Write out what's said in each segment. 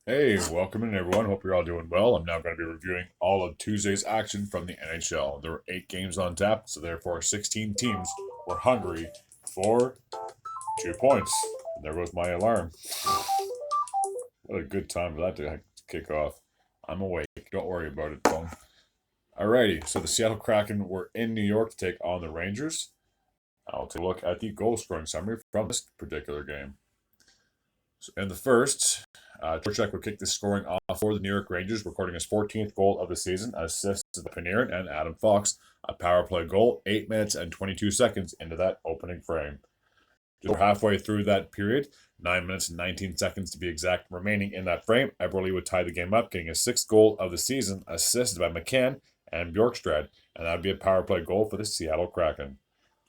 Hey, welcome in everyone. Hope you're all doing well. I'm now going to be reviewing all of Tuesday's action from the NHL. There were 8 games on tap, so therefore 16 teams were hungry for 2 points. And there goes my alarm. What a good time for that to kick off. I'm awake. Don't worry about it, phone. Alrighty, so the Seattle Kraken were in New York to take on the Rangers. I'll take a look at the goal scoring summary from this particular game. So in the first, Trocheck would kick the scoring off for the New York Rangers, recording his 14th goal of the season, assisted by Panarin and Adam Fox. A power play goal, 8 minutes and 22 seconds into that opening frame. Just halfway through that period, 9 minutes and 19 seconds to be exact, remaining in that frame, Eberle would tie the game up, getting his 6th goal of the season, assisted by McCann and Bjorkstrad, and that would be a power play goal for the Seattle Kraken.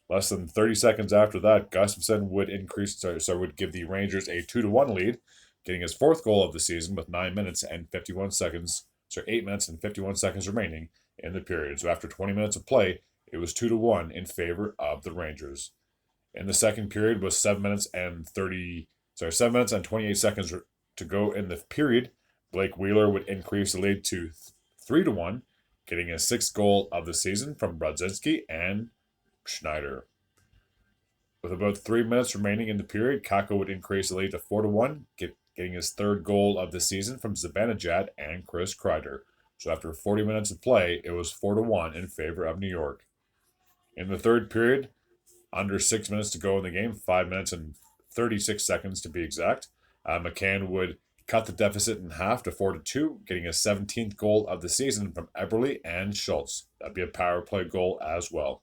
Less than 30 seconds after that, Gustafsson would give the Rangers a 2-1 lead, getting his 4th goal of the season with 8 minutes and 51 seconds remaining in the period. So after 20 minutes of play, it was 2-1 in favor of the Rangers. In the second period was 7 minutes and 28 seconds to go in the period. Blake Wheeler would increase the lead to 3-1, getting his 6th goal of the season from Brodzinski and Schneider. With about 3 minutes remaining in the period, Kako would increase the lead to 4-1, getting his 3rd goal of the season from Zibanejad and Chris Kreider. So after 40 minutes of play, it was 4-1 in favor of New York. In the third period, under 6 minutes to go in the game, 5 minutes and 36 seconds to be exact, McCann would cut the deficit in half to 4-2, getting his 17th goal of the season from Eberle and Schultz. That'd be a power play goal as well.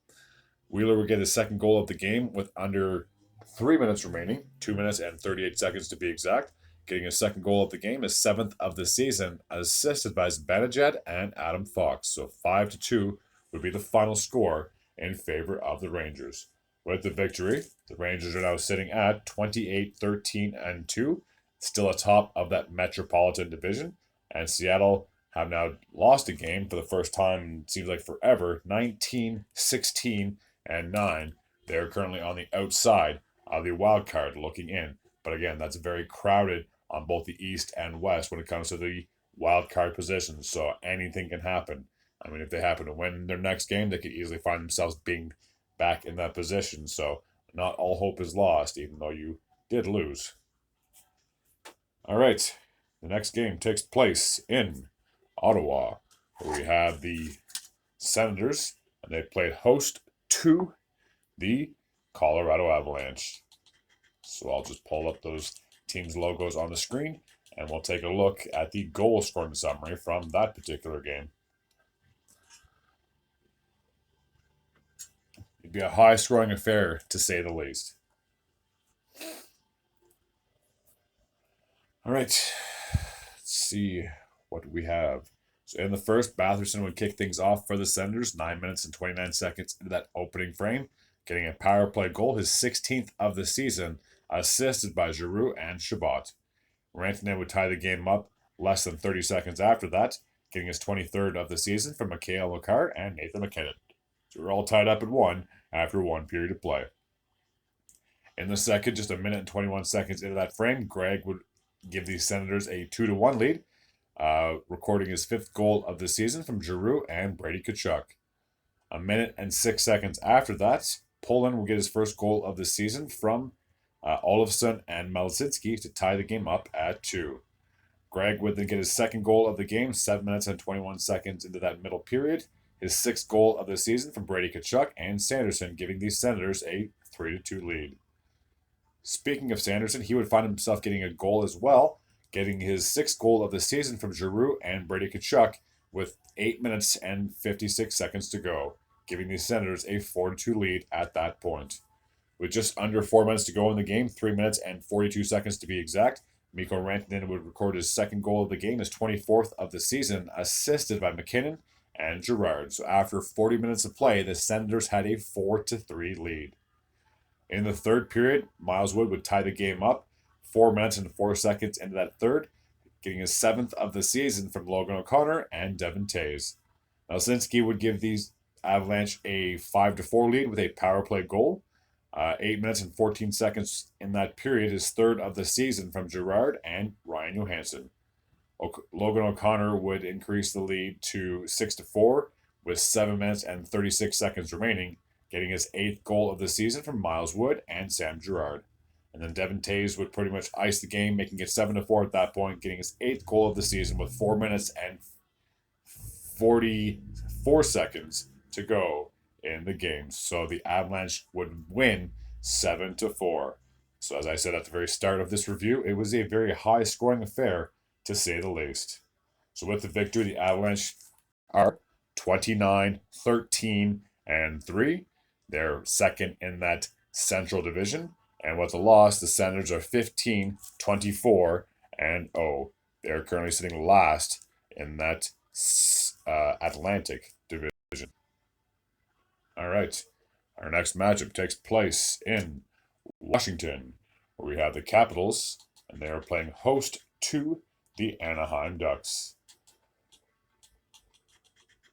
Wheeler would get his 2nd goal of the game with under 3 minutes remaining, 2 minutes and 38 seconds to be exact, getting his 2nd goal of the game, his 7th of the season, assisted by Zibanejad and Adam Fox. So 5-2 would be the final score in favor of the Rangers. With the victory, the Rangers are now sitting at 28-13-2, still atop of that Metropolitan Division, and Seattle have now lost a game for the first time, it seems like forever, 19-16-9. They're currently on the outside of the wild card looking in. But again, that's very crowded on both the East and West when it comes to the wild card positions. So anything can happen. I mean, if they happen to win their next game, they could easily find themselves being back in that position. So not all hope is lost, even though you did lose. All right. The next game takes place in Ottawa, where we have the Senators, and they played host to the Colorado Avalanche. So I'll just pull up those teams' logos on the screen, and we'll take a look at the goal scoring summary from that particular game. It'd be a high scoring affair, to say the least. All right, let's see what we have. So in the first, Batherson would kick things off for the Senators, 9 minutes and 29 seconds into that opening frame, getting a power play goal, his 16th of the season, assisted by Giroux and Chabot. Rantanen would tie the game up less than 30 seconds after that, getting his 23rd of the season from Mikhail Makar and Nathan MacKinnon. So we're all tied up at 1 after 1 period of play. In the second, just a minute and 21 seconds into that frame, Gregg would give the Senators a 2-1 lead, recording his 5th goal of the season from Giroux and Brady Tkachuk. A minute and 6 seconds after that, Poland will get his 1st goal of the season from Olofsson and Malzinski to tie the game up at 2. Gregg would then get his 2nd goal of the game, 7 minutes and 21 seconds into that middle period. His 6th goal of the season from Brady Tkachuk and Sanderson, giving the Senators a 3-2 lead. Speaking of Sanderson, he would find himself getting a goal as well, getting his 6th goal of the season from Giroux and Brady Tkachuk with 8 minutes and 56 seconds to go, giving the Senators a 4-2 lead at that point. With just under 4 minutes to go in the game, 3 minutes and 42 seconds to be exact, Mikko Rantanen would record his 2nd goal of the game, his 24th of the season, assisted by McKinnon and Girard. So after 40 minutes of play, the Senators had a 4-3 lead. In the third period, Miles Wood would tie the game up 4 minutes and 4 seconds into that third, getting his 7th of the season from Logan O'Connor and Devin Tays. Malzinski would give these Avalanche a 5-4 lead with a power play goal. 8 minutes and 14 seconds in that period, his 3rd of the season from Girard and Ryan Johansson. Logan O'Connor would increase the lead to 6-4 with 7 minutes and 36 seconds remaining, getting his 8th goal of the season from Miles Wood and Sam Girard. And then Devin Taves would pretty much ice the game, making it 7-4 at that point, getting his 8th goal of the season with 4 minutes and 44 seconds to go in the game. So the Avalanche would win 7-4. So as I said at the very start of this review, it was a very high scoring affair to say the least. So with the victory, the Avalanche are 29, 13, and 3. They're second in that Central Division. And with the loss, the Senators are 15, 24, and 0. They're currently sitting last in that Atlantic Division. All right. Our next matchup takes place in Washington, where we have the Capitals, and they are playing host to the Anaheim Ducks.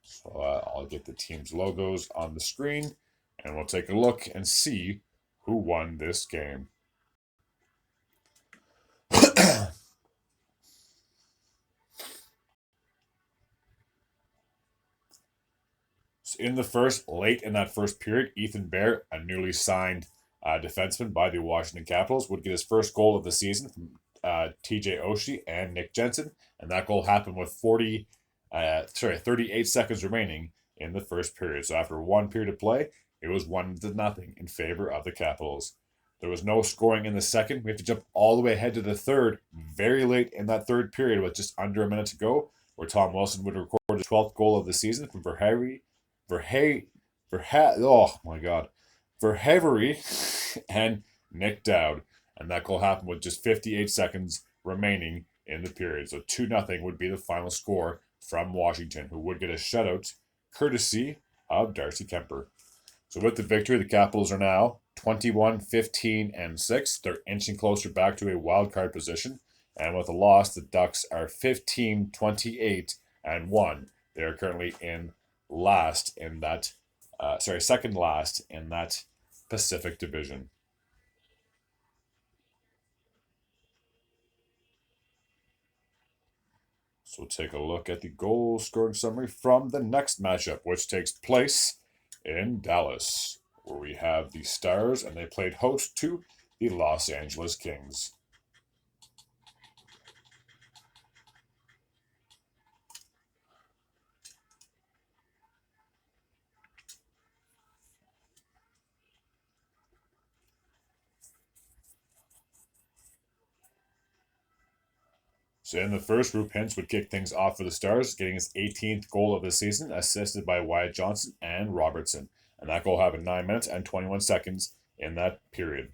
So I'll get the team's logos on the screen, and we'll take a look and see who won this game. In the late in that first period, Ethan Bear, a newly signed defenseman by the Washington Capitals, would get his first goal of the season from TJ Oshie and Nick Jensen, and that goal happened with 38 seconds remaining in the first period. So after one period of play, it was 1-0 in favor of the Capitals. There was no scoring in the second. We have to jump all the way ahead to the third, very late in that third period with just under a minute to go, where Tom Wilson would record his 12th goal of the season from Verhaeghe and Nick Dowd. And that goal happened with just 58 seconds remaining in the period. So 2-0 would be the final score from Washington, who would get a shutout courtesy of Darcy Kemper. So with the victory, the Capitals are now 21, 15, and 6. They're inching closer back to a wild card position. And with a loss, the Ducks are 15, 28, and 1. They are currently in second last in that Pacific Division. So we'll take a look at the goal scoring summary from the next matchup, which takes place in Dallas, where we have the Stars, and they played host to the Los Angeles Kings. So in the first, Roope Hintz would kick things off for the Stars, getting his 18th goal of the season, assisted by Wyatt Johnson and Robertson. And that goal happened 9 minutes and 21 seconds in that period.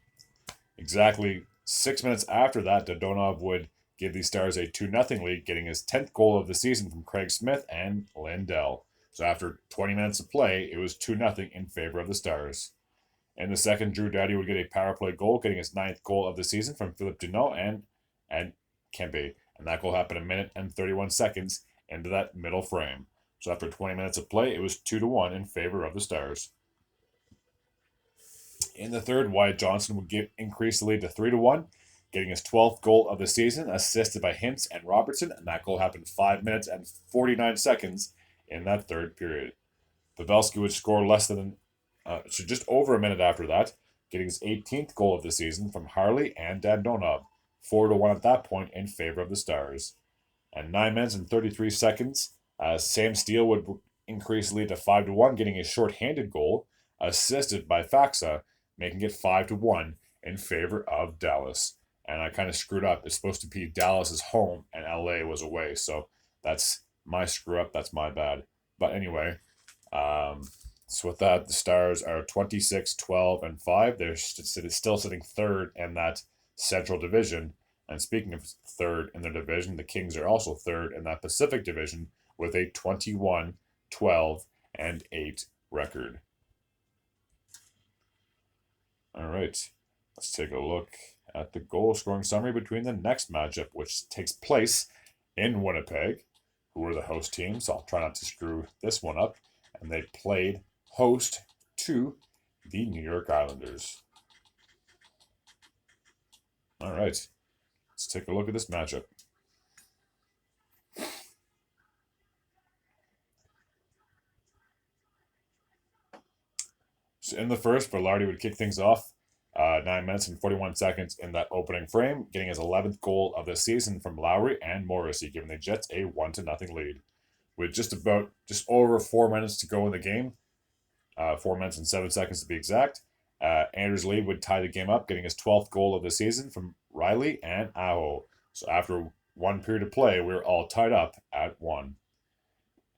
Exactly 6 minutes after that, Dadonov would give the Stars a 2-0 lead, getting his 10th goal of the season from Craig Smith and Lindell. So after 20 minutes of play, it was 2-0 in favor of the Stars. In the second, Drew Doughty would get a power play goal, getting his 9th goal of the season from Philip Deneau and Kempe. And that goal happened 1 minute and 31 seconds into that middle frame. So after 20 minutes of play, it was 2-1 in favor of the Stars. In the third, Wyatt Johnson would increase the lead to 3-1, getting his 12th goal of the season, assisted by Hintz and Robertson, and that goal happened 5 minutes and 49 seconds in that third period. Pavelski would score just over a minute after that, getting his 18th goal of the season from Harley and Dadonov, 4-1 at that point in favor of the Stars. And 9 minutes and 33 seconds, Sam Steele would increase the lead to 5-1, getting a short-handed goal, assisted by Faxa, making it 5-1 in favor of Dallas. And I kind of screwed up. It's supposed to be Dallas's home and LA was away. So that's my screw up. That's my bad. But anyway, so with that, the Stars are 26, 12, and 5. They're still sitting third in that Central Division. And speaking of third in the division, the Kings are also third in that Pacific Division with a 21, 12, and 8 record. All right, let's take a look at the goal scoring summary between the next matchup, which takes place in Winnipeg, who were the host team. So I'll try not to screw this one up. And they played host to the New York Islanders. All right, let's take a look at this matchup. So in the first, Velarde would kick things off 9 minutes and 41 seconds in that opening frame, getting his 11th goal of the season from Lowry and Morrissey, giving the Jets a 1-0 lead. With just over 4 minutes to go in the game, 4 minutes and 7 seconds to be exact, Anders Lee would tie the game up, getting his 12th goal of the season from Riley and Aho. So after one period of play, we were all tied up at 1.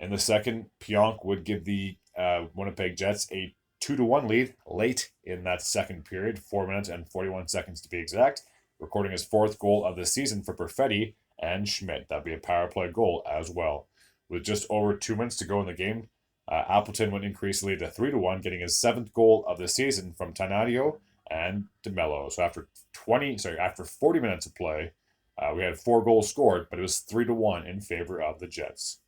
In the second, Pionk would give the Winnipeg Jets a 2-1 lead late in that second period, 4 minutes and 41 seconds to be exact, recording his 4th goal of the season for Perfetti and Schmidt. That'd be a power play goal as well. With just over 2 minutes to go in the game, Appleton would increase the lead to 3-1, getting his 7th goal of the season from Tanadio and DeMello. So after 40 minutes of play, we had 4 goals scored, but it was 3-1 in favor of the Jets.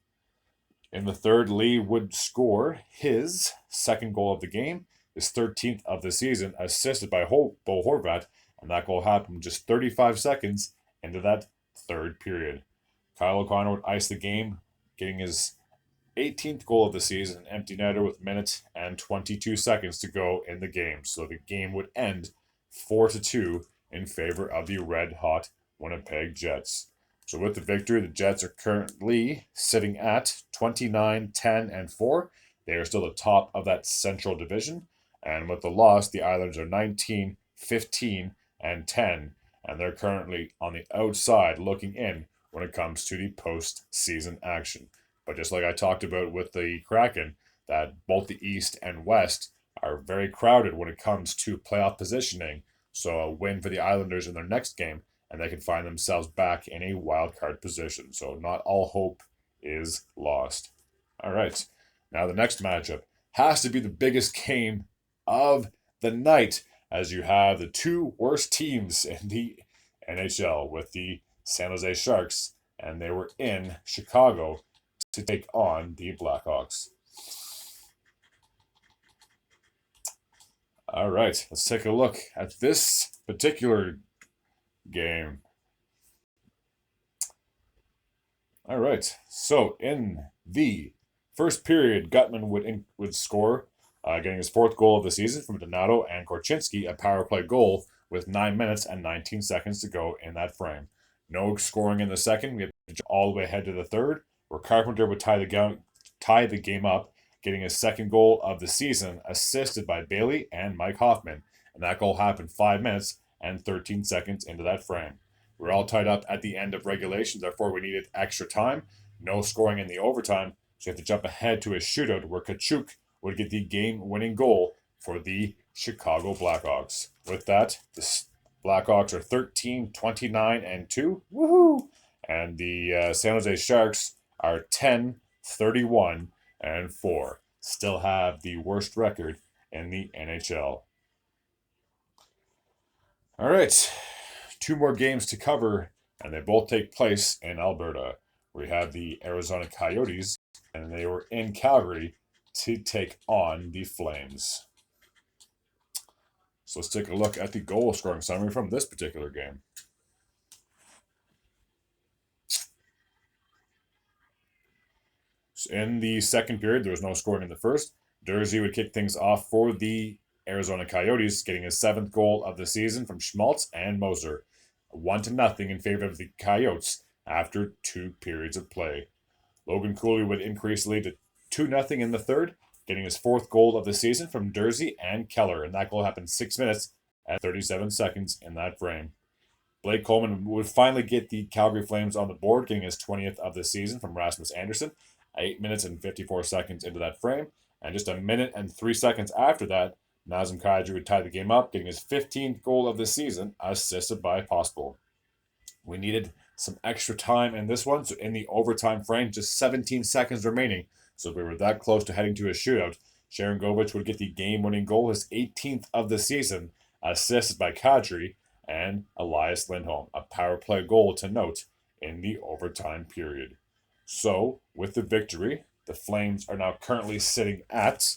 In the third, Lee would score his 2nd goal of the game, his 13th of the season, assisted by Bo Horvat, and that goal happened just 35 seconds into that third period. Kyle O'Connor would ice the game, getting his 18th goal of the season, empty netter with minutes and 22 seconds to go in the game. So the game would end 4-2 in favor of the red-hot Winnipeg Jets. So with the victory, the Jets are currently sitting at 29-10-4. They are still the top of that Central Division. And with the loss, the Islanders are 19-15-10. And they're currently on the outside looking in when it comes to the postseason action. But just like I talked about with the Kraken, that both the East and West are very crowded when it comes to playoff positioning. So a win for the Islanders in their next game, and they can find themselves back in a wild card position. So not all hope is lost. All right. Now the next matchup has to be the biggest game of the night, as you have the 2 worst teams in the NHL with the San Jose Sharks, and they were in Chicago to take on the Blackhawks. All right, let's take a look at this particular game. All right, so in the first period, Gutman would score, getting his 4th goal of the season from Donato and Korchinski, a power play goal with 9 minutes and 19 seconds to go in that frame. No scoring in the second. We have to jump all the way ahead to the third, where Carpenter would tie the game up, getting his 2nd goal of the season, assisted by Bailey and Mike Hoffman. And that goal happened 5 minutes and 13 seconds into that frame. We're all tied up at the end of regulation, therefore we needed extra time. No scoring in the overtime, so you have to jump ahead to a shootout where Kachuk would get the game-winning goal for the Chicago Blackhawks. With that, the Blackhawks are 13-29-2. Woohoo! And the San Jose Sharks are 10-31-4. Still have the worst record in the NHL. All right, 2 more games to cover, and they both take place in Alberta. We have the Arizona Coyotes, and they were in Calgary to take on the Flames. So let's take a look at the goal scoring summary from this particular game. So in the second period, there was no scoring in the first. Durzi would kick things off for the Arizona Coyotes, getting his 7th goal of the season from Schmaltz and Moser. 1-0 in favor of the Coyotes after 2 periods of play. Logan Cooley would increase the lead to 2-0 in the third, getting his 4th goal of the season from Durzi and Keller, and that goal happened 6 minutes and 37 seconds in that frame. Blake Coleman would finally get the Calgary Flames on the board, getting his 20th of the season from Rasmus Andersson, 8 minutes and 54 seconds into that frame, and just a minute and 3 seconds after that, Nazem Kadri would tie the game up, getting his 15th goal of the season, assisted by Pospisil. We needed some extra time in this one, so in the overtime frame, just 17 seconds remaining, so we were that close to heading to a shootout. Sharon Govich would get the game-winning goal, his 18th of the season, assisted by Kadri and Elias Lindholm, a power play goal to note in the overtime period. So, with the victory, the Flames are now currently sitting at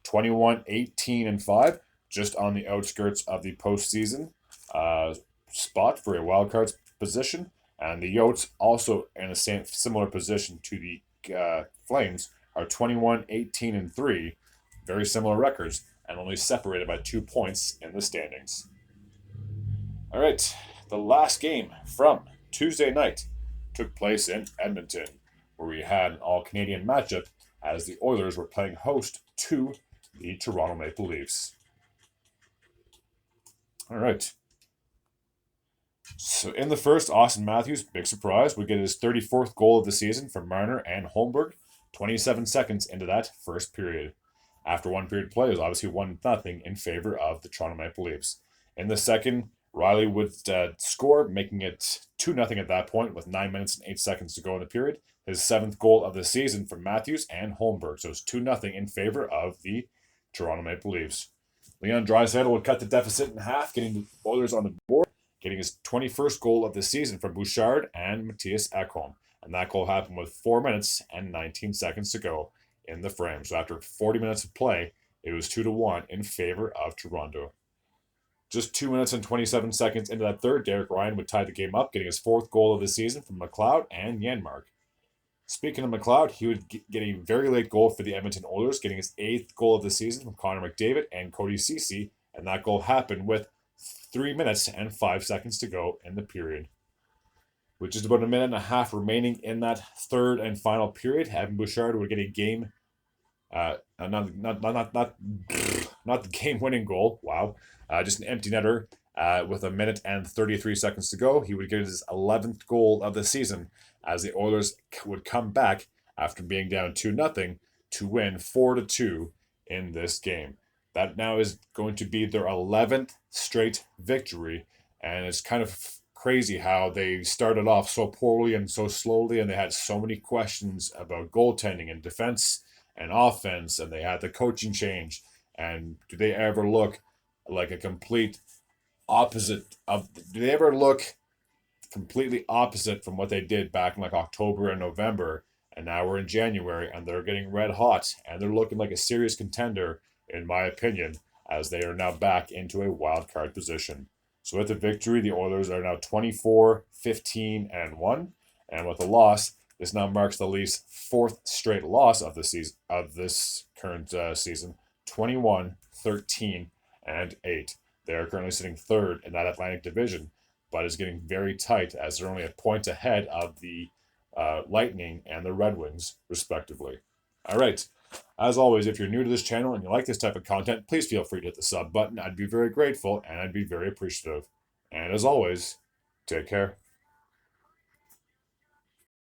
21-18-5, just on the outskirts of the postseason spot for a wildcard position. And the Yotes, also in a similar position to the Flames, are 21-18-3, very similar records, and only separated by 2 points in the standings. All right, the last game from Tuesday night took place in Edmonton, where we had an all-Canadian matchup as the Oilers were playing host to the Toronto Maple Leafs. All right. So in the first, Austin Matthews, big surprise, would get his 34th goal of the season from Marner and Holmberg 27 seconds into that first period. After one period play, it was obviously 1-0 in favor of the Toronto Maple Leafs. In the second, Riley would score, making it 2-0 at that point with 9 minutes and 8 seconds to go in the period. His 7th goal of the season from Matthews and Holmberg. So it's 2-0 in favor of the Toronto Maple Leafs. Leon Draisaitl would cut the deficit in half, getting the Oilers on the board, getting his 21st goal of the season from Bouchard and Matthias Ekholm. And that goal happened with 4 minutes and 19 seconds to go in the frame. So after 40 minutes of play, it was 2-1 in favor of Toronto. Just 2 minutes and 27 seconds into that third, Derek Ryan would tie the game up, getting his 4th goal of the season from McLeod and Janmark. Speaking of McLeod, he would get a very late goal for the Edmonton Oilers, getting his 8th goal of the season from Connor McDavid and Cody Ceci, and that goal happened with 3 minutes and 5 seconds to go in the period. With just about a minute and a half remaining in that third and final period, Evan Bouchard would get a game, not the game-winning goal. Wow, just an empty netter. With a minute and 33 seconds to go, he would get his 11th goal of the season as the Oilers would come back after being down 2-0 to win 4-2 in this game. That now is going to be their 11th straight victory, and it's kind of crazy how they started off so poorly and so slowly, and they had so many questions about goaltending and defense and offense, and they had the coaching change, and do they ever look like a complete opposite of, do they ever look completely opposite from what they did back in like October and November, and now we're in January and they're getting red hot and they're looking like a serious contender, in my opinion, as they are now back into a wild card position. So with the victory, the Oilers are now 24-15-1, and with a loss, this now marks the Leafs' 4th straight loss of the season, of this current season, 21-13-8. They are currently sitting 3rd in that Atlantic Division, but it's getting very tight as they're only a point ahead of the Lightning and the Red Wings, respectively. All right. As always, if you're new to this channel and you like this type of content, please feel free to hit the sub button. I'd be very grateful and I'd be very appreciative. And as always, take care.